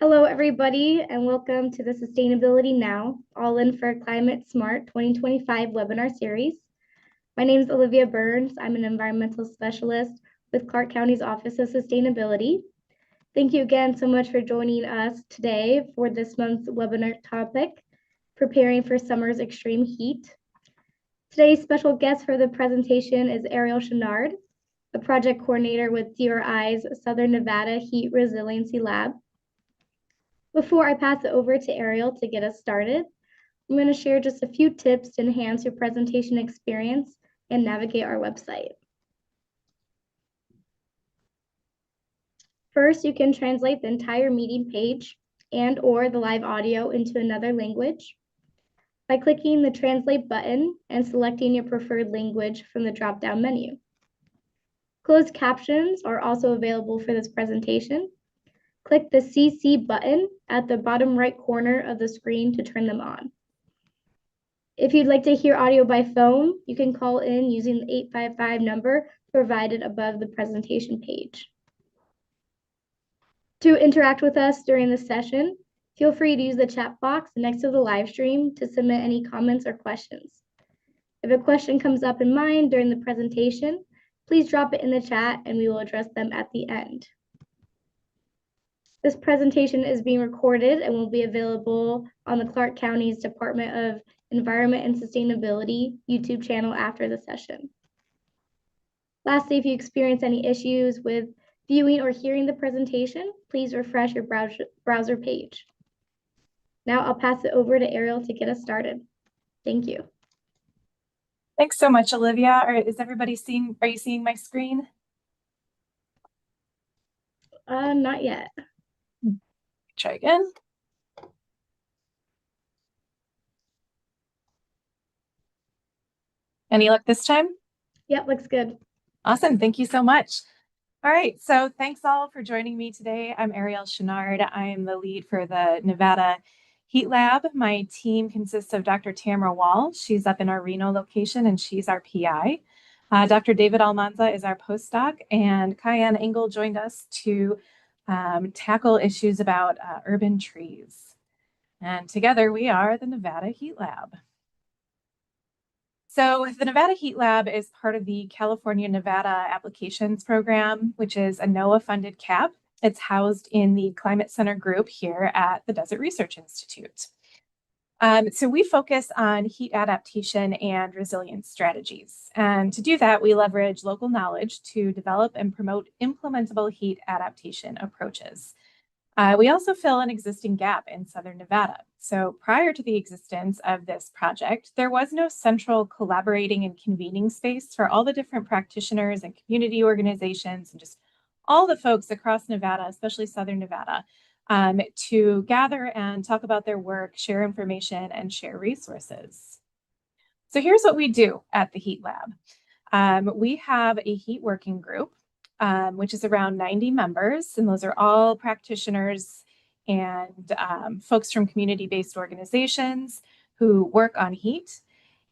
Hello, everybody, and welcome to the Sustainability Now, All In for Climate Smart 2025 webinar series. My name is Olivia Burns. I'm an environmental specialist with Clark County's Office of Sustainability. Thank you again so much for joining us today for this month's webinar topic, Preparing for Summer's Extreme Heat. Today's special guest for the presentation is Ariel Chenard, the project coordinator with DRI's Southern Nevada Heat Resiliency Lab. Before I pass it over to Ariel to get us started, I'm going to share just a few tips to enhance your presentation experience and navigate our website. First, you can translate the entire meeting page and/or the live audio into another language by clicking the Translate button and selecting your preferred language from the drop-down menu. Closed captions are also available for this presentation. Click the CC button at the bottom right corner of the screen to turn them on. If you'd like to hear audio by phone, you can call in using the 855 number provided above the presentation page. To interact with us during the session, feel free to use the chat box next to the live stream to submit any comments or questions. If a question comes up in mind during the presentation, please drop it in the chat and we will address them at the end. This presentation is being recorded and will be available on the Clark County's Department of Environment and Sustainability YouTube channel after the session. Lastly, if you experience any issues with viewing or hearing the presentation, please refresh your browser page. Now I'll pass it over to Ariel to get us started. Thank you. Thanks so much, Olivia. Are you seeing my screen? Not yet. Try again. Any luck this time? Yep, looks good. Awesome, thank you so much. All right, so thanks all for joining me today. I'm Ariel Chenard. I'm the lead for the Nevada Heat Lab. My team consists of Dr. Tamara Wall. She's up in our Reno location and she's our PI. Dr. David Almanza is our postdoc, and Kyan Engel joined us to tackle issues about urban trees. And together we are the Nevada Heat Lab. So the Nevada Heat Lab is part of the California Nevada Applications Program, which is a NOAA-funded CAP. It's housed in the Climate Center group here at the Desert Research Institute. So we focus on heat adaptation and resilience strategies. And to do that, we leverage local knowledge to develop and promote implementable heat adaptation approaches. We also fill an existing gap in Southern Nevada. So prior to the existence of this project, there was no central collaborating and convening space for all the different practitioners and community organizations and just all the folks across Nevada, especially Southern Nevada, to gather and talk about their work, share information, and share resources. So here's what we do at the Heat Lab. We have a heat working group, which is around 90 members, and those are all practitioners and folks from community-based organizations who work on heat.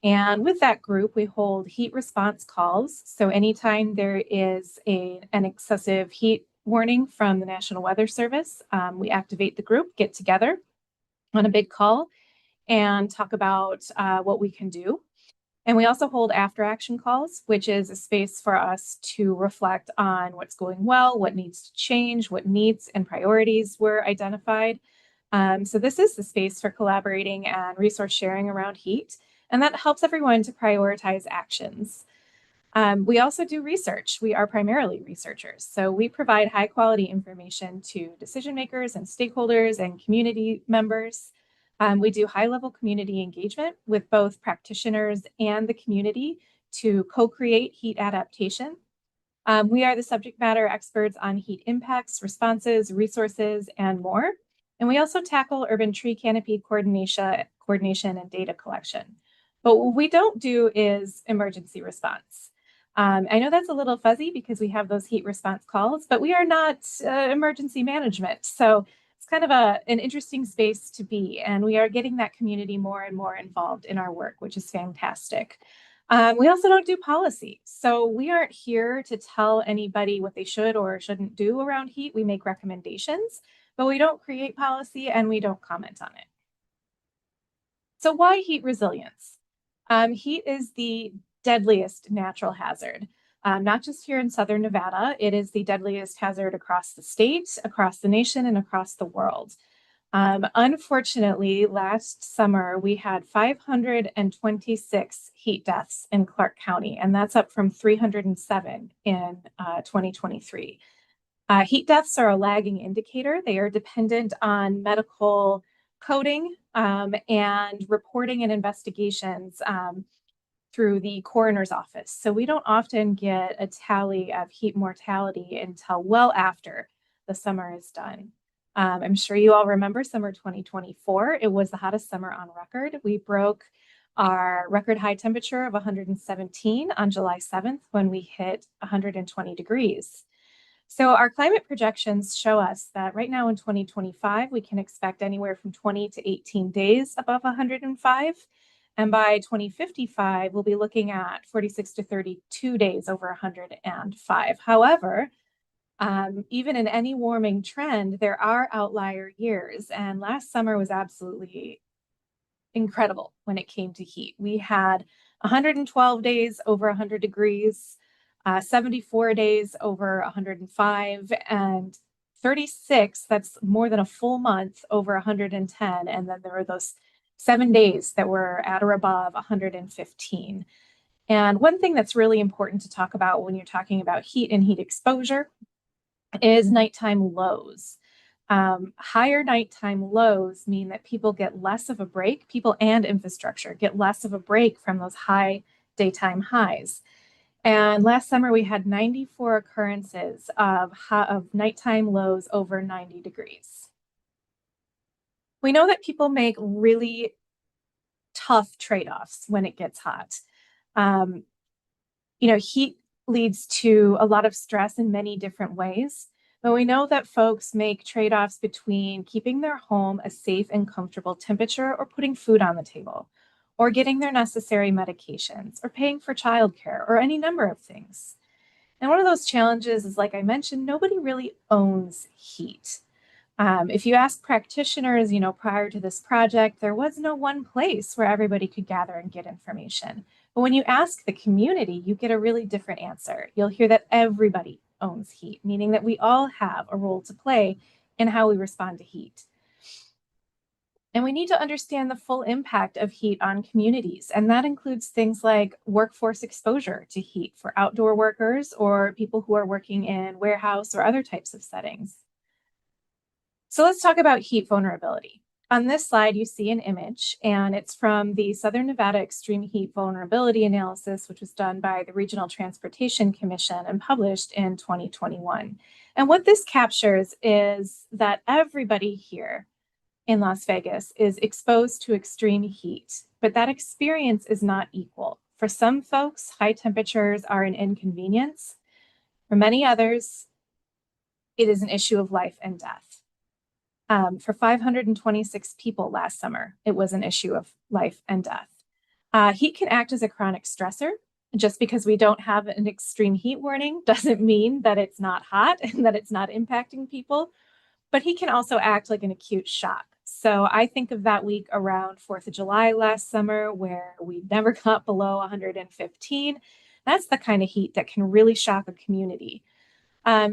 And with that group, we hold heat response calls. So anytime there is an excessive heat warning from the National Weather Service, we activate the group, get together on a big call, and talk about what we can do. And we also hold after action calls, which is a space for us to reflect on what's going well, what needs to change, what needs and priorities were identified. So this is the space for collaborating and resource sharing around heat, and that helps everyone to prioritize actions. We also do research. We are primarily researchers. So we provide high quality information to decision makers and stakeholders and community members. We do high-level community engagement with both practitioners and the community to co-create heat adaptation. We are the subject matter experts on heat impacts, responses, resources, and more. And we also tackle urban tree canopy coordination and data collection. But what we don't do is emergency response. I know that's a little fuzzy because we have those heat response calls, but we are not emergency management. So it's kind of an interesting space to be, and we are getting that community more and more involved in our work, which is fantastic. We also don't do policy. So we aren't here to tell anybody what they should or shouldn't do around heat. We make recommendations, but we don't create policy and we don't comment on it. So why heat resilience? Heat is the deadliest natural hazard, not just here in Southern Nevada. It is the deadliest hazard across the state, across the nation, and across the world. Unfortunately, last summer, we had 526 heat deaths in Clark County, and that's up from 307 in 2023. Heat deaths are a lagging indicator. They are dependent on medical coding and reporting and investigations through the coroner's office. So we don't often get a tally of heat mortality until well after the summer is done. I'm sure you all remember summer 2024. It was the hottest summer on record. We broke our record high temperature of 117 on July 7th when we hit 120 degrees. So our climate projections show us that right now in 2025, we can expect anywhere from 20 to 18 days above 105. And by 2055, we'll be looking at 46 to 32 days over 105. However, even in any warming trend, there are outlier years. And last summer was absolutely incredible when it came to heat. We had 112 days over 100 degrees, 74 days over 105, and 36, that's more than a full month, over 110. And then there were those 7 days that were at or above 115. And one thing that's really important to talk about when you're talking about heat and heat exposure is nighttime lows. Higher nighttime lows mean that people get less of a break, people and infrastructure get less of a break from those high daytime highs. And last summer, we had 94 occurrences of nighttime lows over 90 degrees. We know that people make really tough trade-offs when it gets hot. Heat leads to a lot of stress in many different ways, but we know that folks make trade-offs between keeping their home a safe and comfortable temperature or putting food on the table, or getting their necessary medications, or paying for childcare, or any number of things. And one of those challenges is, like I mentioned, nobody really owns heat. If you ask practitioners, prior to this project, there was no one place where everybody could gather and get information. But when you ask the community, you get a really different answer. You'll hear that everybody owns heat, meaning that we all have a role to play in how we respond to heat. And we need to understand the full impact of heat on communities. And that includes things like workforce exposure to heat for outdoor workers or people who are working in warehouse or other types of settings. So let's talk about heat vulnerability. On this slide, you see an image, and it's from the Southern Nevada Extreme Heat Vulnerability Analysis, which was done by the Regional Transportation Commission and published in 2021. And what this captures is that everybody here in Las Vegas is exposed to extreme heat, but that experience is not equal. For some folks, high temperatures are an inconvenience. For many others, it is an issue of life and death. For 526 people last summer, it was an issue of life and death. Heat can act as a chronic stressor. Just because we don't have an extreme heat warning doesn't mean that it's not hot and that it's not impacting people, but heat can also act like an acute shock. So I think of that week around 4th of July last summer where we never got below 115. That's the kind of heat that can really shock a community.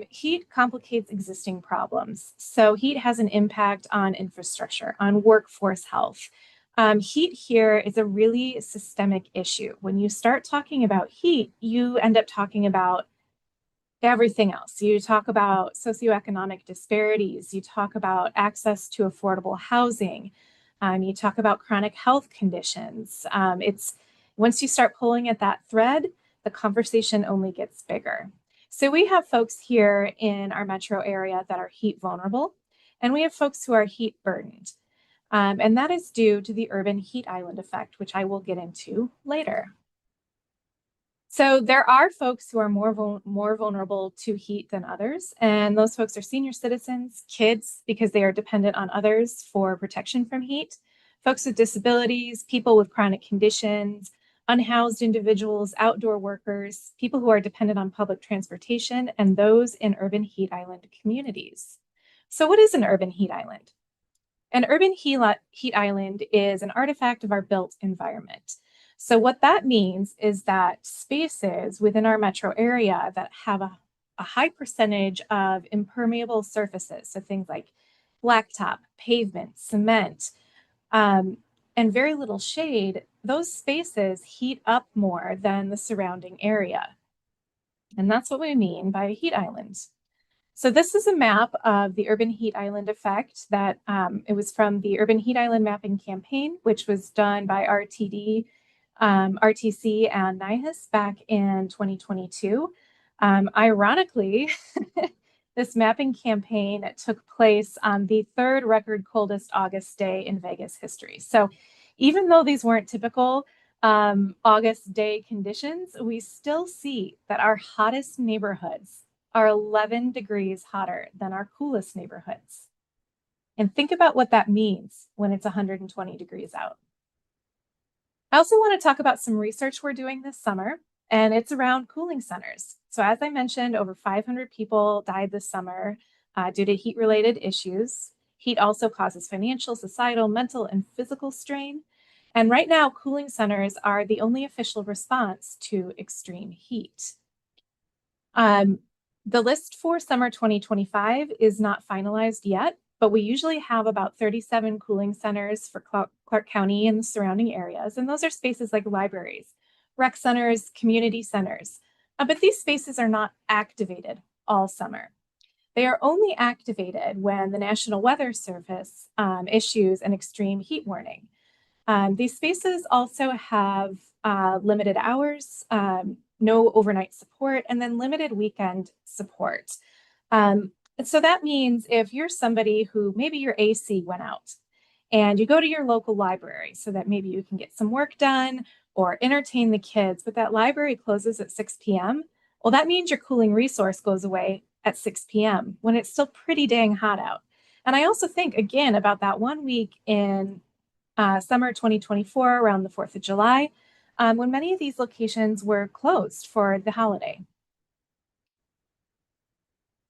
Heat complicates existing problems. So heat has an impact on infrastructure, on workforce health. Heat here is a really systemic issue. When you start talking about heat, you end up talking about everything else. You talk about socioeconomic disparities. You talk about access to affordable housing. You talk about chronic health conditions. Once you start pulling at that thread, the conversation only gets bigger. So we have folks here in our metro area that are heat vulnerable, and we have folks who are heat burdened. And that is due to the urban heat island effect, which I will get into later. So there are folks who are more vulnerable to heat than others, and those folks are senior citizens, kids, because they are dependent on others for protection from heat, folks with disabilities, people with chronic conditions, unhoused individuals, outdoor workers, people who are dependent on public transportation, and those in urban heat island communities. So what is an urban heat island? An urban heat island is an artifact of our built environment. So what that means is that spaces within our metro area that have a high percentage of impermeable surfaces, so things like blacktop, pavement, cement, um, and very little shade, those spaces heat up more than the surrounding area. And that's what we mean by a heat island. So this is a map of the urban heat island effect that it was from the Urban Heat Island Mapping Campaign, which was done by RTC, and NIHIS back in 2022. Ironically, this mapping campaign took place on the third record coldest August day in Vegas history. So even though these weren't typical August day conditions, we still see that our hottest neighborhoods are 11 degrees hotter than our coolest neighborhoods. And think about what that means when it's 120 degrees out. I also want to talk about some research we're doing this summer, and it's around cooling centers. So as I mentioned, over 500 people died this summer due to heat-related issues. Heat also causes financial, societal, mental, and physical strain. And right now, cooling centers are the only official response to extreme heat. The list for summer 2025 is not finalized yet, but we usually have about 37 cooling centers for Clark County and the surrounding areas. And those are spaces like libraries, rec centers, community centers. But these spaces are not activated all summer. They are only activated when the National Weather Service issues an extreme heat warning. These spaces also have limited hours, no overnight support, and then limited weekend support. So that means if you're somebody who maybe your AC went out and you go to your local library so that maybe you can get some work done or entertain the kids, but that library closes at 6 p.m., well, that means your cooling resource goes away at 6 p.m. when it's still pretty dang hot out. And I also think, again, about that 1 week in summer 2024, around the 4th of July, when many of these locations were closed for the holiday.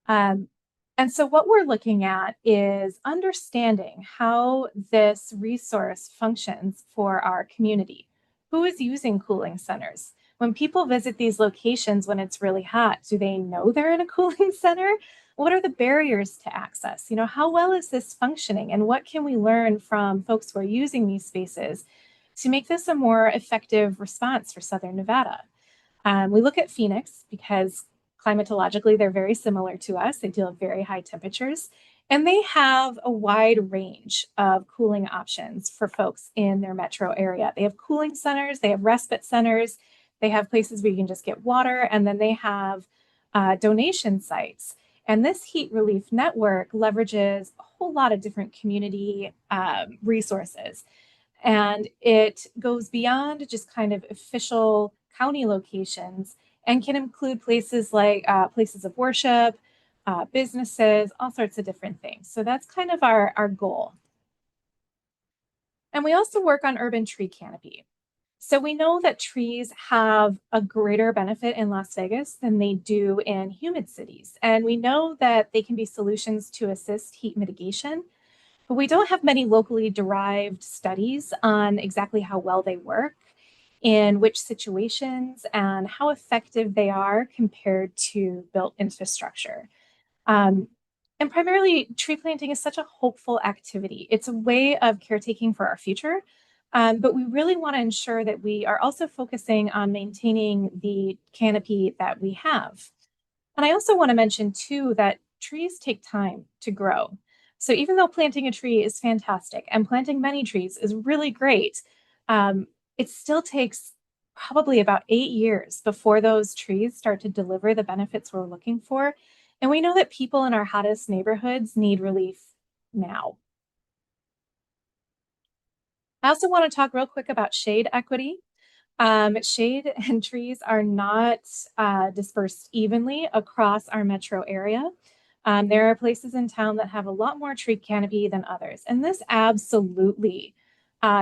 And so what we're looking at is understanding how this resource functions for our community. Who is using cooling centers? When people visit these locations when it's really hot, do they know they're in a cooling center? What are the barriers to access? You know, how well is this functioning? And what can we learn from folks who are using these spaces to make this a more effective response for Southern Nevada? We look at Phoenix because climatologically they're very similar to us. They deal with very high temperatures, and they have a wide range of cooling options for folks in their metro area. They have cooling centers, they have respite centers, they have places where you can just get water, and then they have donation sites. And this heat relief network leverages a whole lot of different community resources. And it goes beyond just kind of official county locations and can include places like places of worship, businesses, all sorts of different things. So that's kind of our goal. And we also work on urban tree canopy. So we know that trees have a greater benefit in Las Vegas than they do in humid cities. And we know that they can be solutions to assist heat mitigation, but we don't have many locally derived studies on exactly how well they work, in which situations, and how effective they are compared to built infrastructure. And primarily, tree planting is such a hopeful activity. It's a way of caretaking for our future, but we really want to ensure that we are also focusing on maintaining the canopy that we have. And I also want to mention too that trees take time to grow. So even though planting a tree is fantastic and planting many trees is really great, it still takes probably about 8 years before those trees start to deliver the benefits we're looking for. And we know that people in our hottest neighborhoods need relief now. I also want to talk real quick about shade equity. Shade and trees are not dispersed evenly across our metro area. There are places in town that have a lot more tree canopy than others, and this absolutely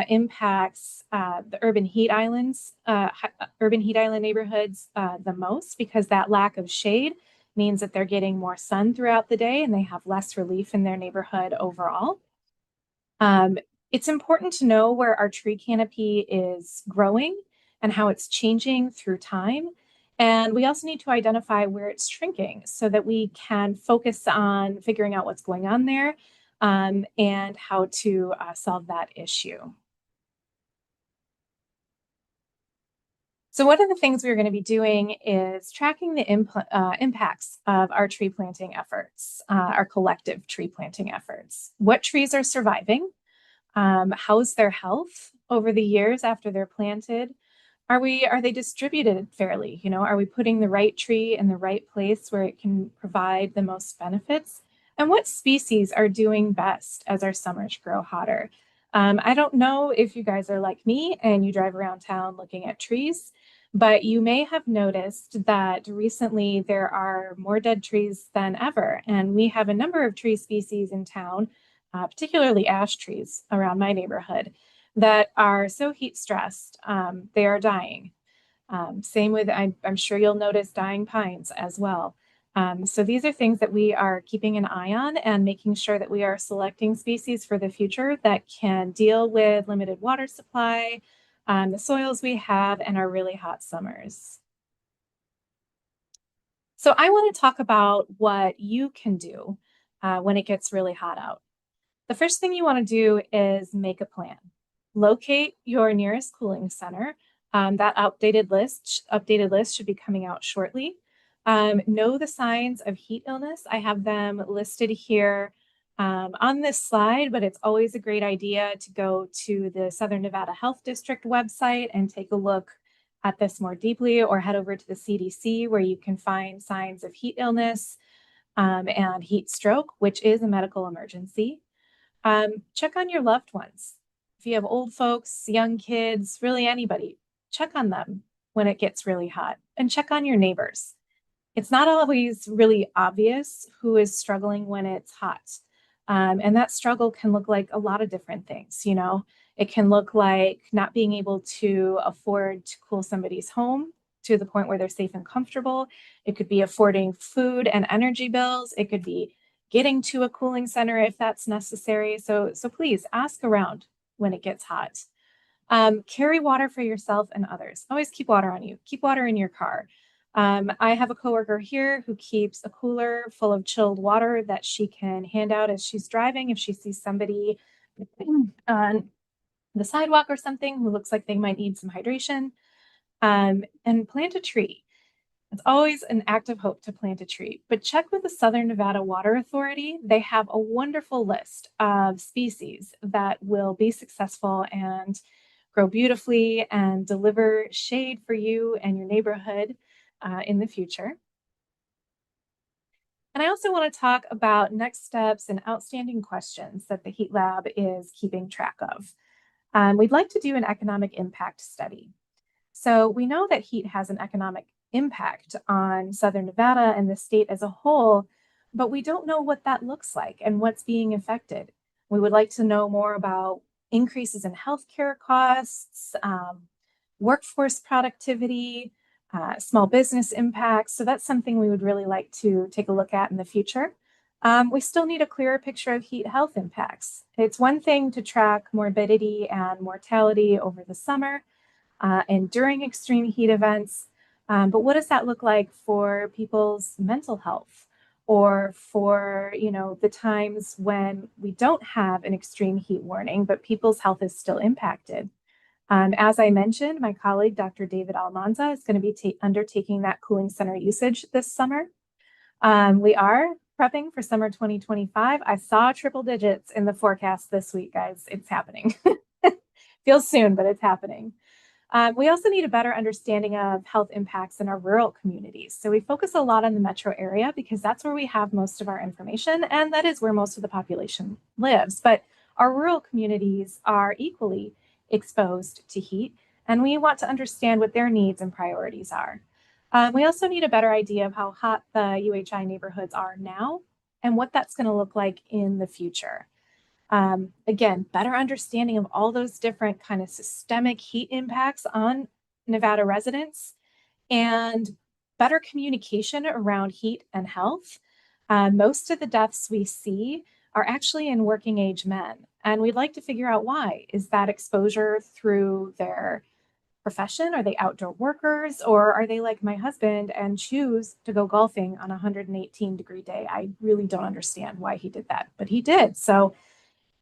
impacts the urban heat island neighborhoods the most, because that lack of shade means that they're getting more sun throughout the day and they have less relief in their neighborhood overall. It's important to know where our tree canopy is growing and how it's changing through time. And we also need to identify where it's shrinking so that we can focus on figuring out what's going on there, and how to solve that issue. So one of the things we're going to be doing is tracking the impacts of our tree planting efforts, our collective tree planting efforts. What trees are surviving? How's their health over the years after they're planted? Are they distributed fairly? You know, are we putting the right tree in the right place where it can provide the most benefits? And what species are doing best as our summers grow hotter? I don't know if you guys are like me and you drive around town looking at trees, but you may have noticed that recently there are more dead trees than ever. And we have a number of tree species in town, particularly ash trees around my neighborhood, that are so heat stressed, they are dying. Same with, I'm sure you'll notice dying pines as well. So these are things that we are keeping an eye on and making sure that we are selecting species for the future that can deal with limited water supply, the soils we have, and our really hot summers. So I want to talk about what you can do when it gets really hot out. The first thing you want to do is make a plan. Locate your nearest cooling center. That updated list should be coming out shortly. Know the signs of heat illness. I have them listed here on this slide, but it's always a great idea to go to the Southern Nevada Health District website and take a look at this more deeply, or head over to the CDC where you can find signs of heat illness and heat stroke, which is a medical emergency. Check on your loved ones. If you have old folks, young kids, really anybody, check on them when it gets really hot, and check on your neighbors. It's not always really obvious who is struggling when it's hot. And that struggle can look like a lot of different things. You know, it can look like not being able to afford to cool somebody's home to the point where they're safe and comfortable. It could be affording food and energy bills. It could be getting to a cooling center if that's necessary. So please ask around when it gets hot. Carry water for yourself and others. Always keep water on you. Keep water in your car. I have a coworker here who keeps a cooler full of chilled water that she can hand out as she's driving if she sees somebody on the sidewalk or something who looks like they might need some hydration. And plant a tree. It's always an act of hope to plant a tree, but check with the Southern Nevada Water Authority. They have a wonderful list of species that will be successful and grow beautifully and deliver shade for you and your neighborhood in the future. And I also want to talk about next steps and outstanding questions that the Heat Lab is keeping track of. We'd like to do an economic impact study. So we know that heat has an economic impact on Southern Nevada and the state as a whole, but we don't know what that looks like and what's being affected. We would like to know more about increases in healthcare costs, workforce productivity, small business impacts. So that's something we would really like to take a look at in the future. We still need a clearer picture of heat health impacts. It's one thing to track morbidity and mortality over the summer and during extreme heat events, but what does that look like for people's mental health, or for, you know, the times when we don't have an extreme heat warning, but people's health is still impacted? As I mentioned, my colleague, Dr. David Almanza, is going to be undertaking that cooling center usage this summer. We are prepping for summer 2025. I saw triple digits in the forecast this week, guys. It's happening. Feels soon, but it's happening. We also need a better understanding of health impacts in our rural communities. So we focus a lot on the metro area because that's where we have most of our information, and that is where most of the population lives. But our rural communities are equally exposed to heat, and we want to understand what their needs and priorities are. We also need a better idea of how hot the UHI neighborhoods are now and what that's going to look like in the future. Again, better understanding of all those different kind of systemic heat impacts on Nevada residents, and better communication around heat and health. Most of the deaths we see are actually in working age men, and we'd like to figure out why. Is that exposure through their profession? Are they outdoor workers, or are they like my husband and choose to go golfing on a 118-degree day? I really don't understand why he did that, but he did. So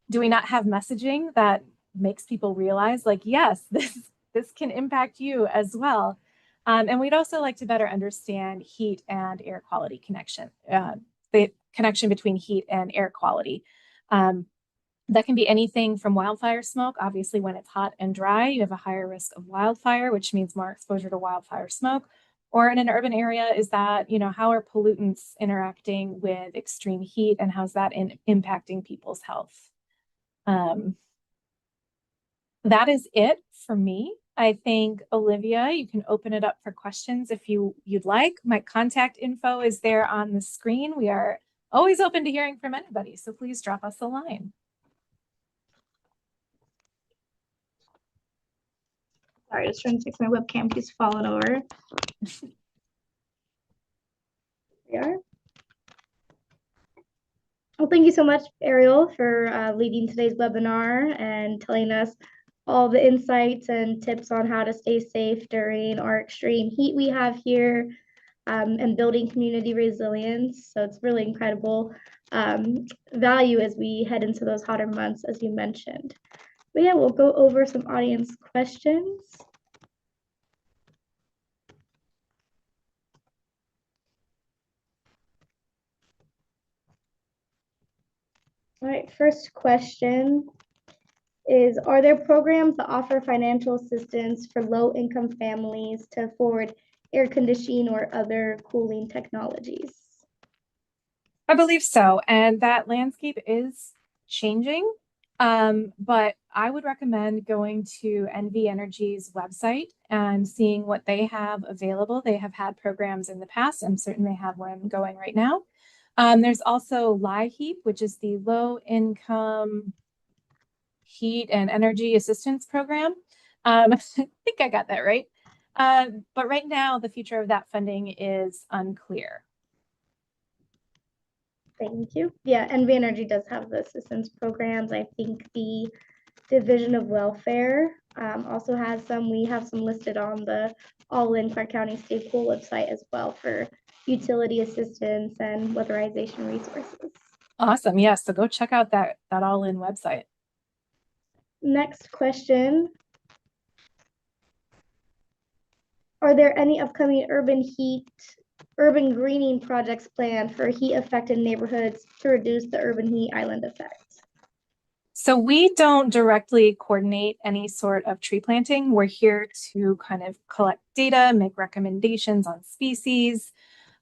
do we not have messaging that makes people realize, like, yes, this can impact you as well? And we'd also like to better understand heat and air quality connection, the connection between heat and air quality. That can be anything from wildfire smoke. Obviously, when it's hot and dry, you have a higher risk of wildfire, which means more exposure to wildfire smoke. Or in an urban area, is that, how are pollutants interacting with extreme heat, and how's that impacting people's health? That is it for me. I think, Olivia, you can open it up for questions if you'd like. My contact info is there on the screen. We are always open to hearing from anybody, so please drop us a line. Sorry, just trying to fix my webcam. Keeps falling over. We are. Well, thank you so much, Ariel, for leading today's webinar and telling us all the insights and tips on how to stay safe during our extreme heat we have here, and building community resilience. So it's really incredible value as we head into those hotter months, as you mentioned. But yeah, we'll go over some audience questions. All right, first question is, are there programs that offer financial assistance for low-income families to afford air conditioning or other cooling technologies? I believe so, and that landscape is changing. But I would recommend going to NV Energy's website and seeing what they have available. They have had programs in the past. I'm certain they have one going right now. There's also LIHEAP, which is the Low Income Heat and Energy Assistance Program. I think I got that right. But right now, the future of that funding is unclear. Thank you. Yeah, NV Energy does have the assistance programs. I think the Division of Welfare also has some. We have some listed on the All In Clark County State Pool website as well for utility assistance and weatherization resources. Awesome. Yes. So go check out that All In website. Next question. Are there any upcoming urban greening projects planned for heat affected neighborhoods to reduce the urban heat island effect? So we don't directly coordinate any sort of tree planting. We're here to kind of collect data, make recommendations on species.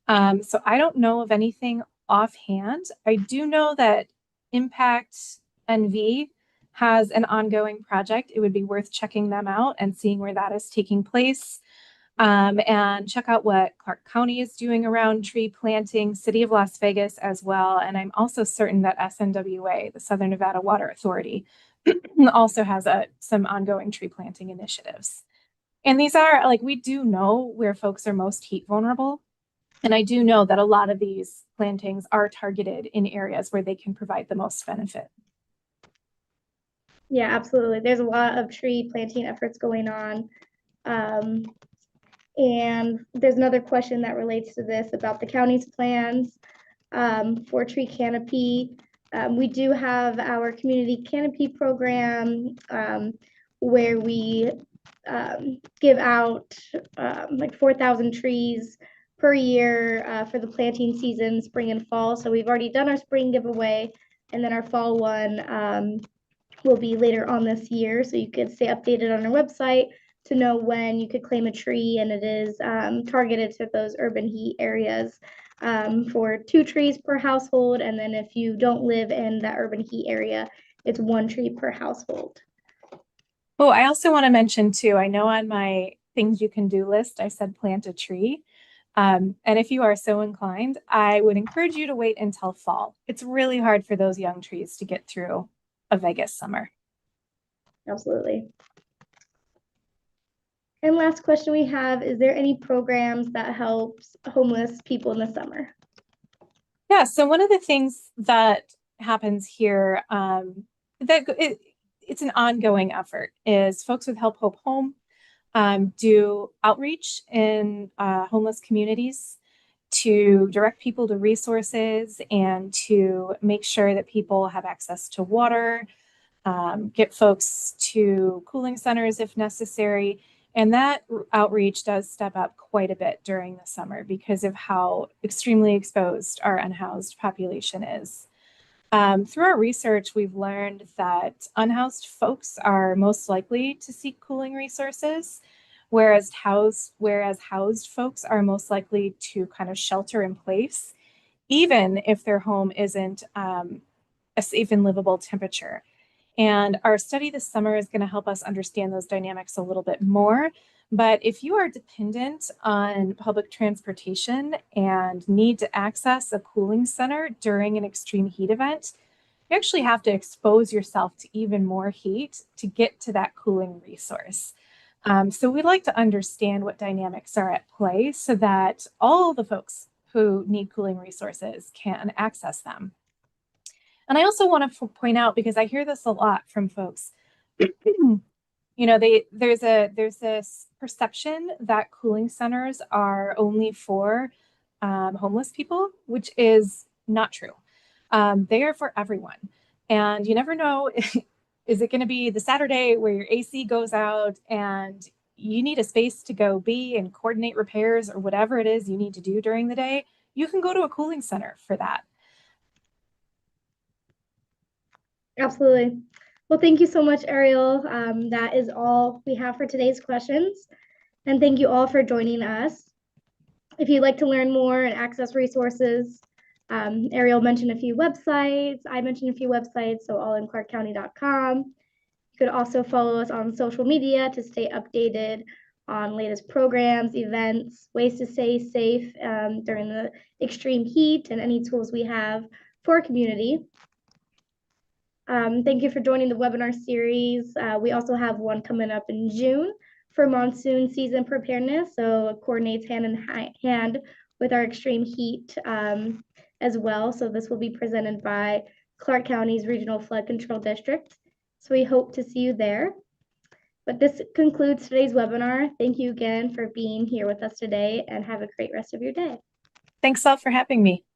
So I don't know of anything offhand. I do know that Impact NV has an ongoing project. It would be worth checking them out and seeing where that is taking place. And check out what Clark County is doing around tree planting, City of Las Vegas as well. And I'm also certain that SNWA, the Southern Nevada Water Authority, also has some ongoing tree planting initiatives. And these are, like, we do know where folks are most heat vulnerable. And I do know that a lot of these plantings are targeted in areas where they can provide the most benefit. Yeah, absolutely. There's a lot of tree planting efforts going on. And there's another question that relates to this about the county's plans for tree canopy. We do have our community canopy program where we give out like 4,000 trees per year for the planting season, spring and fall. So we've already done our spring giveaway, and then our fall one will be later on this year. So you could stay updated on our website to know when you could claim a tree, and it is targeted to those urban heat areas for 2 trees per household. And then if you don't live in that urban heat area, it's 1 tree per household. Oh, I also want to mention too, I know on my things you can do list, I said plant a tree. And if you are so inclined, I would encourage you to wait until fall. It's really hard for those young trees to get through a Vegas summer. Absolutely. And last question we have, is there any programs that helps homeless people in the summer? Yeah, so one of the things that happens here it's an ongoing effort is folks with Help Hope Home do outreach in homeless communities to direct people to resources and to make sure that people have access to water, get folks to cooling centers if necessary. And that outreach does step up quite a bit during the summer because of how extremely exposed our unhoused population is. Through our research, we've learned that unhoused folks are most likely to seek cooling resources, whereas housed folks are most likely to kind of shelter in place, even if their home isn't a safe and livable temperature. And our study this summer is going to help us understand those dynamics a little bit more. But if you are dependent on public transportation and need to access a cooling center during an extreme heat event, you actually have to expose yourself to even more heat to get to that cooling resource. So we like to understand what dynamics are at play so that all the folks who need cooling resources can access them. And I also want to point out, because I hear this a lot from folks, there's this perception that cooling centers are only for homeless people, which is not true. They are for everyone. And you never know, is it going to be the Saturday where your AC goes out and you need a space to go be and coordinate repairs or whatever it is you need to do during the day? You can go to a cooling center for that. Absolutely. Well, thank you so much, Ariel. That is all we have for today's questions. And thank you all for joining us. If you'd like to learn more and access resources, Ariel mentioned a few websites. I mentioned a few websites, so allinclarkcounty.com. You could also follow us on social media to stay updated on latest programs, events, ways to stay safe during the extreme heat, and any tools we have for our community. Thank you for joining the webinar series. We also have one coming up in June for monsoon season preparedness. So it coordinates hand in hand with our extreme heat as well. So this will be presented by Clark County's Regional Flood Control District. So we hope to see you there. But this concludes today's webinar. Thank you again for being here with us today and have a great rest of your day. Thanks all for having me.